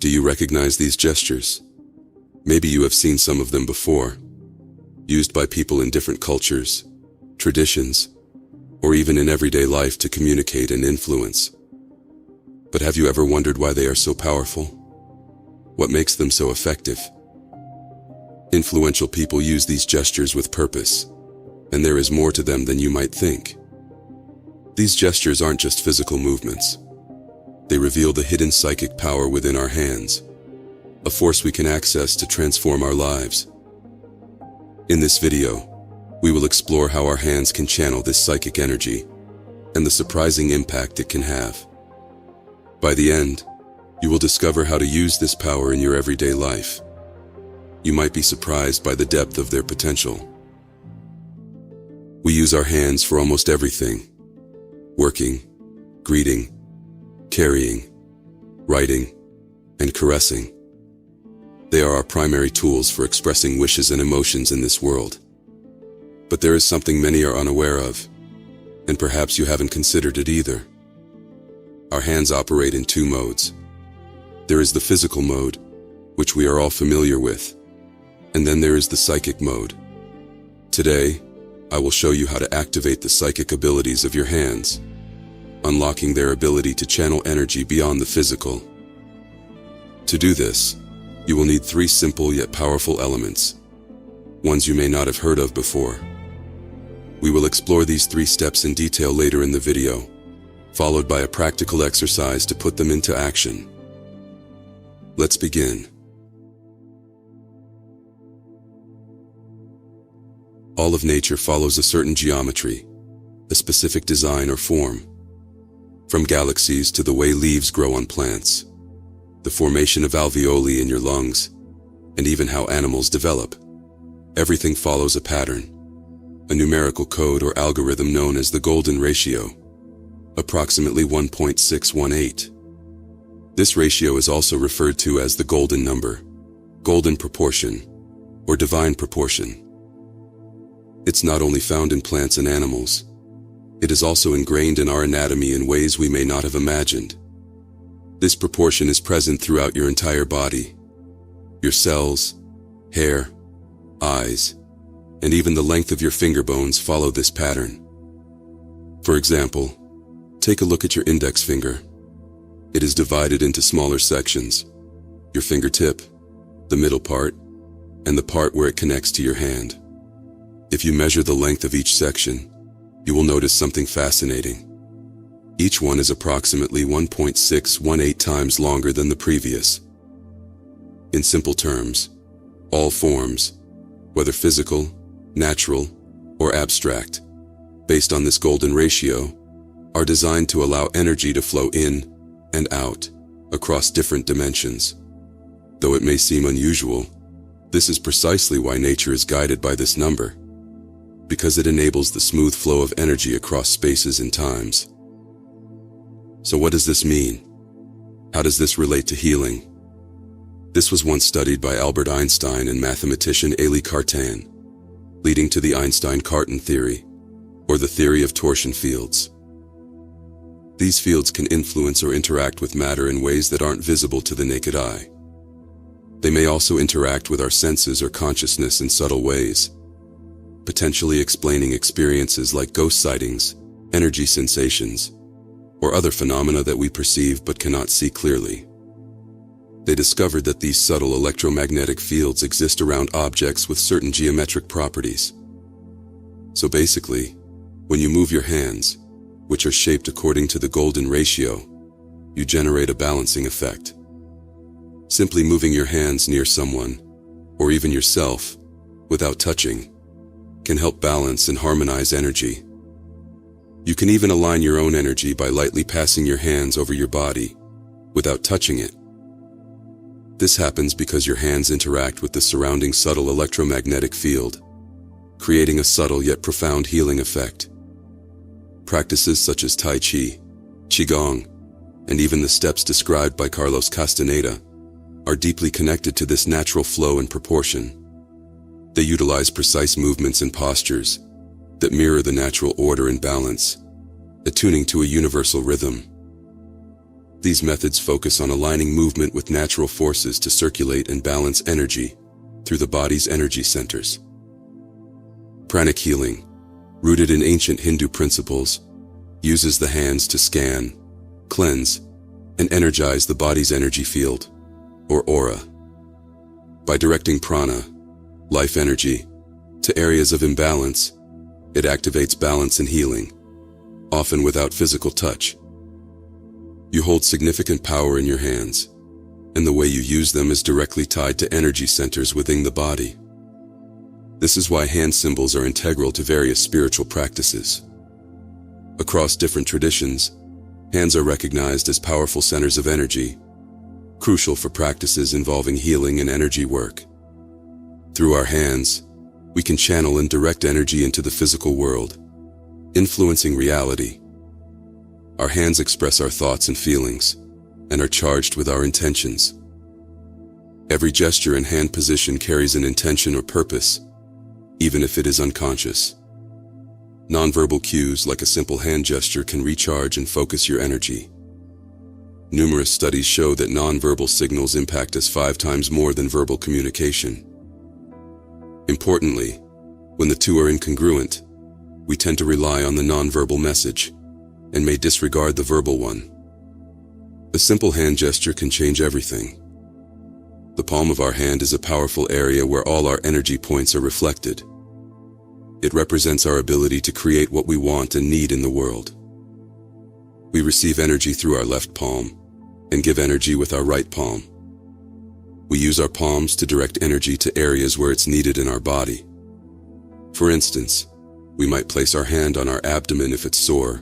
Do you recognize these gestures? Maybe you have seen some of them before, used by people in different cultures, traditions, or even in everyday life to communicate and influence. But have you ever wondered why they are so powerful? What makes them so effective? Influential people use these gestures with purpose, and there is more to them than you might think. These gestures aren't just physical movements. They reveal the hidden psychic power within our hands, a force we can access to transform our lives. In this video, we will explore how our hands can channel this psychic energy and the surprising impact it can have. By the end, you will discover how to use this power in your everyday life. You might be surprised by the depth of their potential. We use our hands for almost everything: working, greeting, carrying, writing, and caressing. They are our primary tools for expressing wishes and emotions in this world. But there is something many are unaware of, and perhaps you haven't considered it either. Our hands operate in two modes. There is the physical mode, which we are all familiar with, and then there is the psychic mode. Today, I will show you how to activate the psychic abilities of your hands, unlocking their ability to channel energy beyond the physical. To do this, you will need three simple yet powerful elements, ones you may not have heard of before. We will explore these 3 steps in detail later in the video, followed by a practical exercise to put them into action. Let's begin. All of nature follows a certain geometry, a specific design or form. From galaxies to the way leaves grow on plants, the formation of alveoli in your lungs, and even how animals develop. Everything follows a pattern, a numerical code or algorithm known as the golden ratio, approximately 1.618. This ratio is also referred to as the golden number, golden proportion, or divine proportion. It's not only found in plants and animals, it is also ingrained in our anatomy in ways we may not have imagined. This proportion is present throughout your entire body. Your cells, hair, eyes, and even the length of your finger bones follow this pattern. For example, take a look at your index finger. It is divided into smaller sections: your fingertip, the middle part, and the part where it connects to your hand. If you measure the length of each section, you will notice something fascinating. Each one is approximately 1.618 times longer than the previous. In simple terms, all forms, whether physical, natural, or abstract, based on this golden ratio, are designed to allow energy to flow in and out across different dimensions. Though it may seem unusual, this is precisely why nature is guided by this number, because it enables the smooth flow of energy across spaces and times. So what does this mean? How does this relate to healing? This was once studied by Albert Einstein and mathematician Élie Cartan, leading to the Einstein-Cartan theory, or the theory of torsion fields. These fields can influence or interact with matter in ways that aren't visible to the naked eye. They may also interact with our senses or consciousness in subtle ways, potentially explaining experiences like ghost sightings, energy sensations, or other phenomena that we perceive but cannot see clearly. They discovered that these subtle electromagnetic fields exist around objects with certain geometric properties. So basically, when you move your hands, which are shaped according to the golden ratio, you generate a balancing effect. Simply moving your hands near someone, or even yourself, without touching, can help balance and harmonize energy. You can even align your own energy by lightly passing your hands over your body, without touching it. This happens because your hands interact with the surrounding subtle electromagnetic field, creating a subtle yet profound healing effect. Practices such as Tai Chi, Qigong, and even the steps described by Carlos Castaneda are deeply connected to this natural flow and proportion. They utilize precise movements and postures that mirror the natural order and balance, attuning to a universal rhythm. These methods focus on aligning movement with natural forces to circulate and balance energy through the body's energy centers. Pranic healing, rooted in ancient Hindu principles, uses the hands to scan, cleanse, and energize the body's energy field, or aura. By directing prana, life energy, to areas of imbalance, it activates balance and healing, often without physical touch. You hold significant power in your hands, and the way you use them is directly tied to energy centers within the body. This is why hand symbols are integral to various spiritual practices. Across different traditions, hands are recognized as powerful centers of energy, crucial for practices involving healing and energy work. Through our hands, we can channel and direct energy into the physical world, influencing reality. Our hands express our thoughts and feelings, and are charged with our intentions. Every gesture and hand position carries an intention or purpose, even if it is unconscious. Nonverbal cues like a simple hand gesture can recharge and focus your energy. Numerous studies show that nonverbal signals impact us 5 times more than verbal communication. Importantly, when the two are incongruent, we tend to rely on the nonverbal message and may disregard the verbal one. A simple hand gesture can change everything. The palm of our hand is a powerful area where all our energy points are reflected. It represents our ability to create what we want and need in the world. We receive energy through our left palm and give energy with our right palm. We use our palms to direct energy to areas where it's needed in our body. For instance, we might place our hand on our abdomen if it's sore,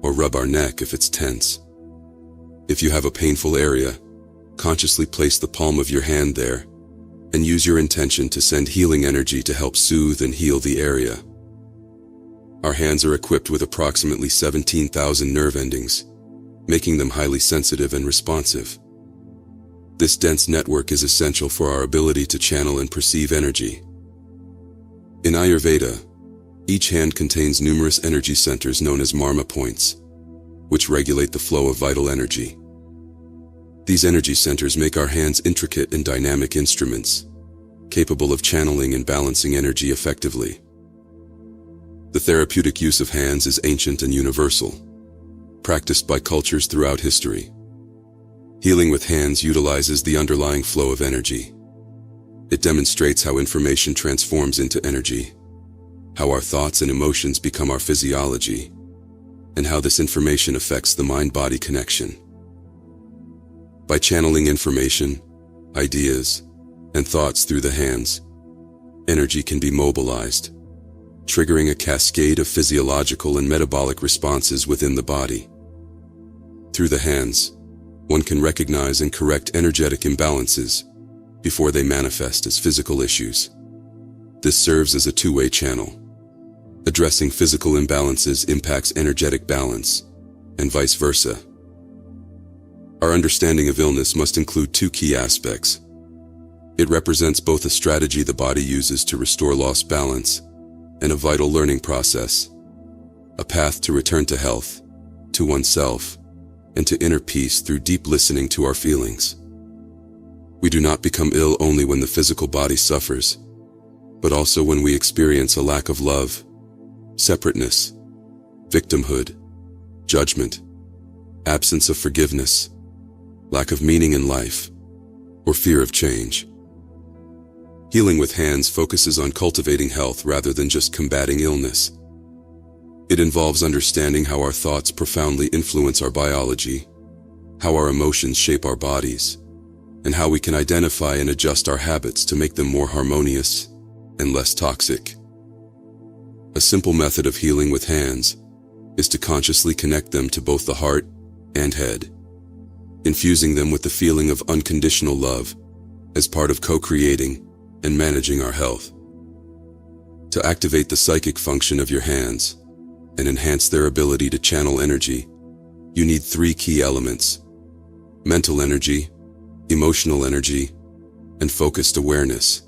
or rub our neck if it's tense. If you have a painful area, consciously place the palm of your hand there and use your intention to send healing energy to help soothe and heal the area. Our hands are equipped with approximately 17,000 nerve endings, making them highly sensitive and responsive. This dense network is essential for our ability to channel and perceive energy. In Ayurveda, each hand contains numerous energy centers known as marma points, which regulate the flow of vital energy. These energy centers make our hands intricate and dynamic instruments, capable of channeling and balancing energy effectively. The therapeutic use of hands is ancient and universal, practiced by cultures throughout history. Healing with hands utilizes the underlying flow of energy. It demonstrates how information transforms into energy, how our thoughts and emotions become our physiology, and how this information affects the mind-body connection. By channeling information, ideas, and thoughts through the hands, energy can be mobilized, triggering a cascade of physiological and metabolic responses within the body. Through the hands, one can recognize and correct energetic imbalances before they manifest as physical issues. This serves as a two-way channel. Addressing physical imbalances impacts energetic balance, and vice versa. Our understanding of illness must include 2 key aspects. It represents both a strategy the body uses to restore lost balance and a vital learning process, a path to return to health, to oneself, and to inner peace through deep listening to our feelings. We do not become ill only when the physical body suffers, but also when we experience a lack of love, separateness, victimhood, judgment, absence of forgiveness, lack of meaning in life, or fear of change. Healing with hands focuses on cultivating health rather than just combating illness. It involves understanding how our thoughts profoundly influence our biology, how our emotions shape our bodies, and how we can identify and adjust our habits to make them more harmonious and less toxic. A simple method of healing with hands is to consciously connect them to both the heart and head, infusing them with the feeling of unconditional love as part of co-creating and managing our health. To activate the psychic function of your hands and enhance their ability to channel energy, you need 3 key elements: mental energy, emotional energy, and focused awareness.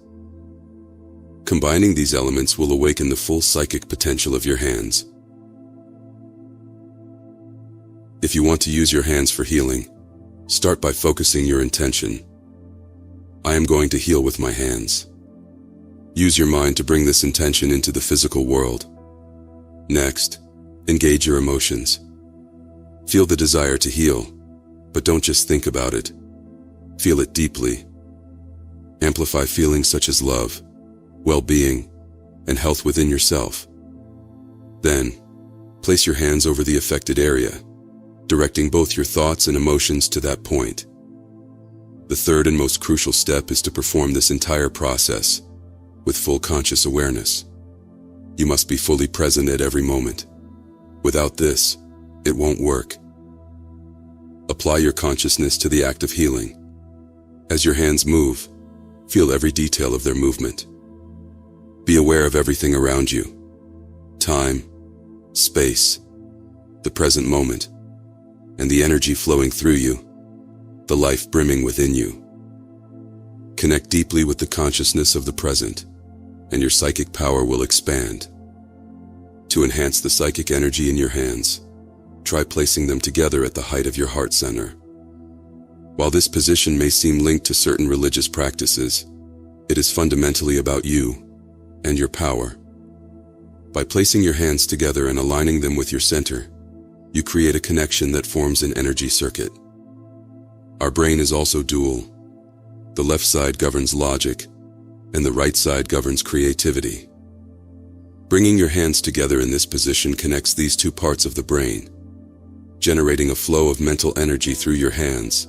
Combining these elements will awaken the full psychic potential of your hands. If you want to use your hands for healing, Start by focusing your intention. I am going to heal with my hands. Use your mind to bring this intention into the physical world. Next, engage your emotions. Feel the desire to heal, but don't just think about it. Feel it deeply. Amplify feelings such as love, well-being, and health within yourself. Then, place your hands over the affected area, directing both your thoughts and emotions to that point. The third and most crucial step is to perform this entire process with full conscious awareness. You must be fully present at every moment. Without this, it won't work. Apply your consciousness to the act of healing. As your hands move, feel every detail of their movement. Be aware of everything around you. Time, space, the present moment, and the energy flowing through you, the life brimming within you. Connect deeply with the consciousness of the present, and your psychic power will expand. To enhance the psychic energy in your hands, try placing them together at the height of your heart center. While this position may seem linked to certain religious practices, it is fundamentally about you and your power. By placing your hands together and aligning them with your center, you create a connection that forms an energy circuit. Our brain is also dual. The left side governs logic, and the right side governs creativity. Bringing your hands together in this position connects these two parts of the brain, generating a flow of mental energy through your hands,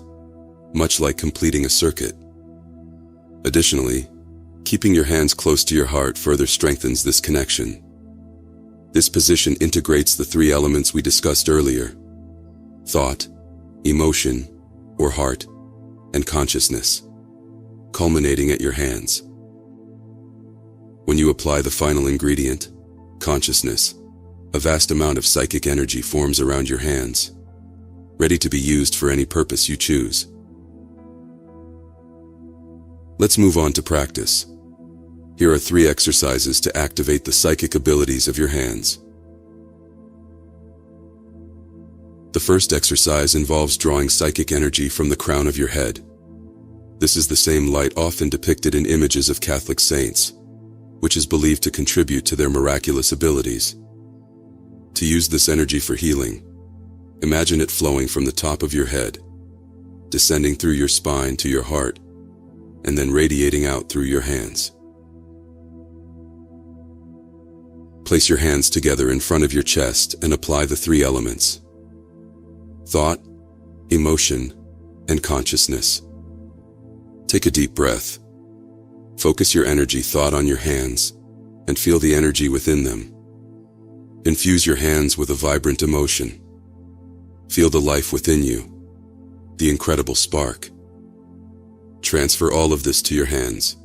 much like completing a circuit. Additionally, keeping your hands close to your heart further strengthens this connection. This position integrates the three elements we discussed earlier: thought, emotion, or heart, and consciousness, culminating at your hands. When you apply the final ingredient, consciousness, a vast amount of psychic energy forms around your hands, ready to be used for any purpose you choose. Let's move on to practice. Here are 3 exercises to activate the psychic abilities of your hands. The first exercise involves drawing psychic energy from the crown of your head. This is the same light often depicted in images of Catholic saints, which is believed to contribute to their miraculous abilities. To use this energy for healing, imagine it flowing from the top of your head, descending through your spine to your heart, and then radiating out through your hands. Place your hands together in front of your chest and apply the 3 elements: thought, emotion, and consciousness. Take a deep breath. Focus your energy thought on your hands and feel the energy within them. Infuse your hands with a vibrant emotion. Feel the life within you, the incredible spark. Transfer all of this to your hands.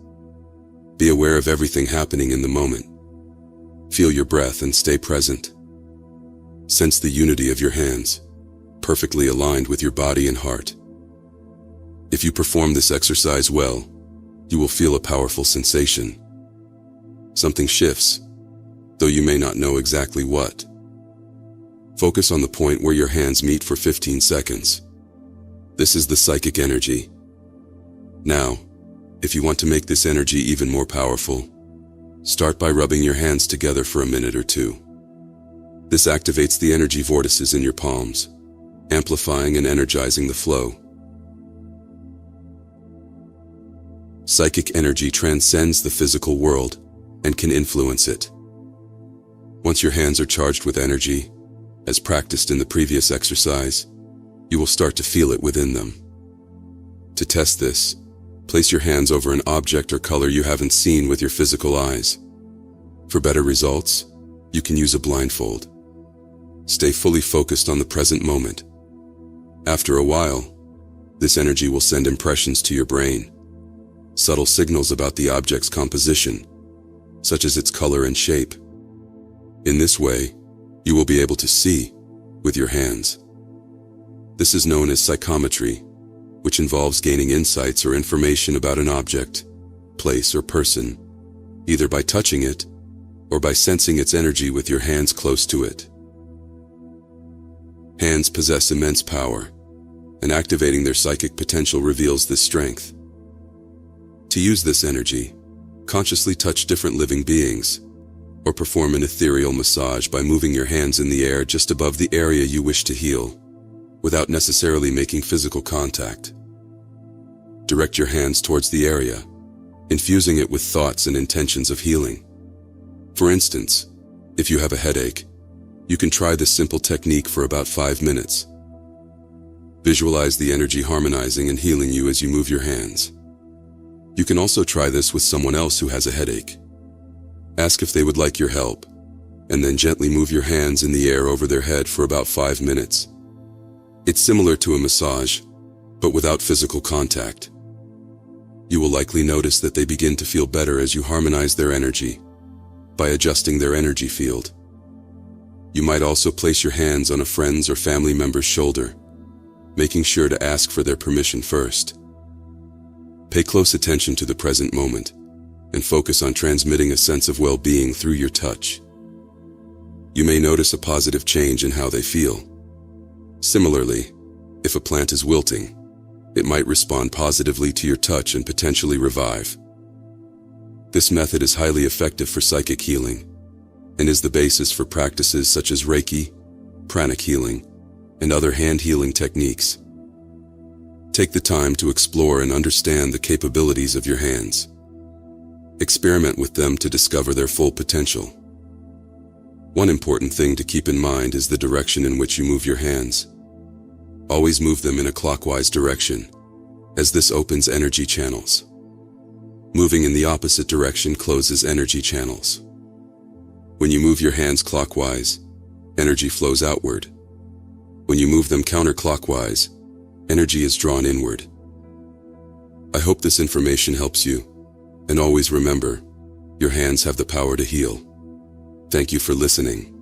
Be aware of everything happening in the moment. Feel your breath and stay present. Sense the unity of your hands, perfectly aligned with your body and heart. If you perform this exercise well, you will feel a powerful sensation. Something shifts, though you may not know exactly what. Focus on the point where your hands meet for 15 seconds. This is the psychic energy. Now, if you want to make this energy even more powerful, start by rubbing your hands together for a minute or 2. This activates the energy vortices in your palms, amplifying and energizing the flow. Psychic energy transcends the physical world and can influence it. Once your hands are charged with energy, as practiced in the previous exercise, you will start to feel it within them. To test this, place your hands over an object or color you haven't seen with your physical eyes. For better results, you can use a blindfold. Stay fully focused on the present moment. After a while, this energy will send impressions to your brain, subtle signals about the object's composition, such as its color and shape. In this way, you will be able to see with your hands. This is known as psychometry, which involves gaining insights or information about an object, place, or person, either by touching it or by sensing its energy with your hands close to it. Hands possess immense power, and activating their psychic potential reveals this strength. To use this energy, consciously touch different living beings, or perform an ethereal massage by moving your hands in the air just above the area you wish to heal, without necessarily making physical contact. Direct your hands towards the area, infusing it with thoughts and intentions of healing. For instance, if you have a headache, you can try this simple technique for about 5 minutes. Visualize the energy harmonizing and healing you as you move your hands. You can also try this with someone else who has a headache. Ask if they would like your help, and then gently move your hands in the air over their head for about 5 minutes. It's similar to a massage, but without physical contact. You will likely notice that they begin to feel better as you harmonize their energy by adjusting their energy field. You might also place your hands on a friend's or family member's shoulder, making sure to ask for their permission first. Pay close attention to the present moment and focus on transmitting a sense of well-being through your touch. You may notice a positive change in how they feel. Similarly, if a plant is wilting, it might respond positively to your touch and potentially revive. This method is highly effective for psychic healing and is the basis for practices such as Reiki, pranic healing, and other hand healing techniques. Take the time to explore and understand the capabilities of your hands. Experiment with them to discover their full potential. One important thing to keep in mind is the direction in which you move your hands. Always move them in a clockwise direction, as this opens energy channels. Moving in the opposite direction closes energy channels. When you move your hands clockwise, energy flows outward. When you move them counterclockwise, energy is drawn inward. I hope this information helps you, and always remember, your hands have the power to heal. Thank you for listening.